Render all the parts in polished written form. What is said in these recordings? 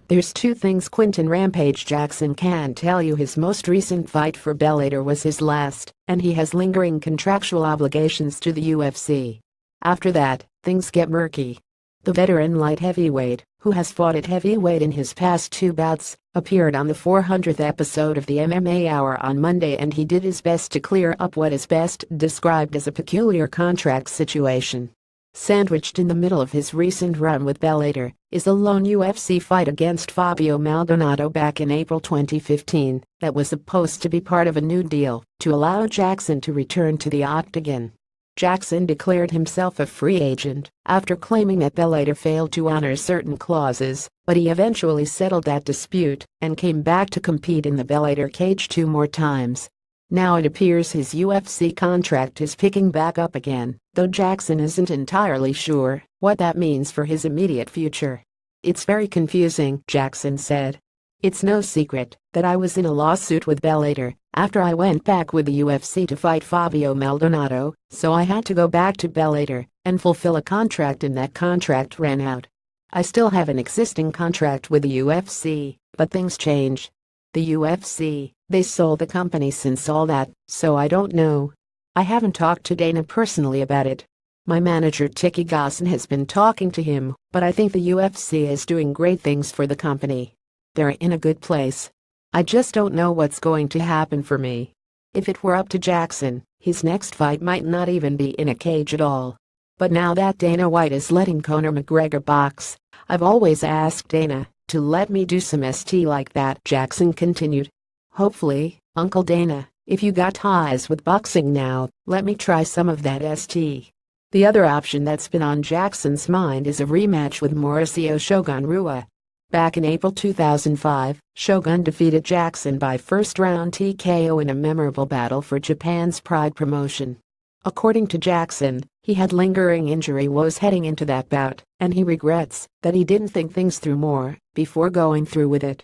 There's two things Quinton "Rampage" Jackson can tell you: his most recent fight for Bellator was his last, and he has lingering contractual obligations to the UFC. After that, things get murky. The veteran light heavyweight, who has fought at heavyweight in his past two bouts, appeared on the 400th episode of the MMA Hour on Monday, and he did his best to clear up what is best described as a peculiar contract situation. Sandwiched in the middle of his recent run with Bellator is a lone UFC fight against Fabio Maldonado back in April 2015 that was supposed to be part of a new deal to allow Jackson to return to the octagon. Jackson declared himself a free agent after claiming that Bellator failed to honor certain clauses, but he eventually settled that dispute and came back to compete in the Bellator cage two more times. Now it appears his UFC contract is picking back up again, though Jackson isn't entirely sure what that means for his immediate future. "It's very confusing," Jackson said. "It's no secret that I was in a lawsuit with Bellator after I went back with the UFC to fight Fabio Maldonado, so I had to go back to Bellator and fulfill a contract, and that contract ran out. I still have an existing contract with the UFC, but things change. The UFC, they sold the company since all that, so I don't know. I haven't talked to Dana personally about it. My manager Tiki Gosson has been talking to him, but I think the UFC is doing great things for the company. They're in a good place. I just don't know what's going to happen for me." If it were up to Jackson, his next fight might not even be in a cage at all. But now that Dana White is letting Conor McGregor box, "I've always asked Dana to let me do some ST like that," Jackson continued. "Hopefully, Uncle Dana, if you got ties with boxing now, let me try some of that ST." The other option that's been on Jackson's mind is a rematch with Mauricio Shogun Rua. Back in April 2005, Shogun defeated Jackson by first-round TKO in a memorable battle for Japan's Pride promotion. According to Jackson, he had lingering injury woes heading into that bout, and he regrets that he didn't think things through more before going through with it.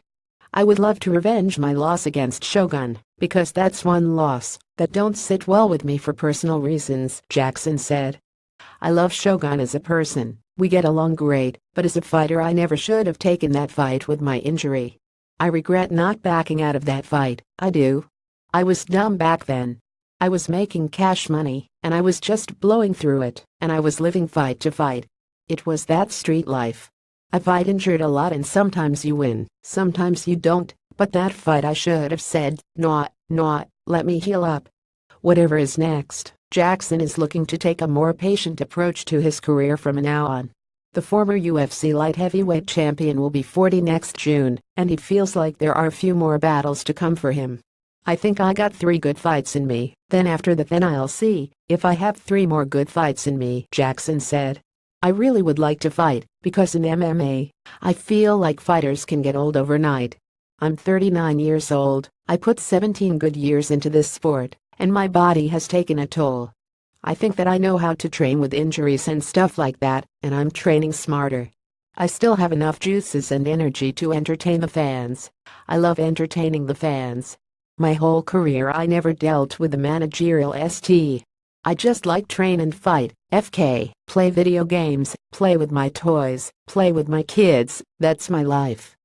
"I would love to revenge my loss against Shogun, because that's one loss that don't sit well with me for personal reasons," Jackson said. "I love Shogun as a person. We get along great, but as a fighter I never should have taken that fight with my injury. I regret not backing out of that fight, I do. I was dumb back then. I was making cash money, and I was just blowing through it, and I was living fight to fight. It was that street life. I fight injured a lot, and sometimes you win, sometimes you don't, but that fight I should have said, nah, let me heal up." Whatever is next, Jackson is looking to take a more patient approach to his career from now on. The former UFC light heavyweight champion will be 40 next June, and he feels like there are a few more battles to come for him. "I think I got 3 good fights in me, then after that then I'll see if I have 3 more good fights in me," Jackson said. "I really would like to fight, because in MMA, I feel like fighters can get old overnight. I'm 39 years old, I put 17 good years into this sport, and my body has taken a toll. I think that I know how to train with injuries and stuff like that, and I'm training smarter. I still have enough juices and energy to entertain the fans. I love entertaining the fans. My whole career I never dealt with the managerial ST. I just like train and fight, FK, play video games, play with my toys, play with my kids, that's my life."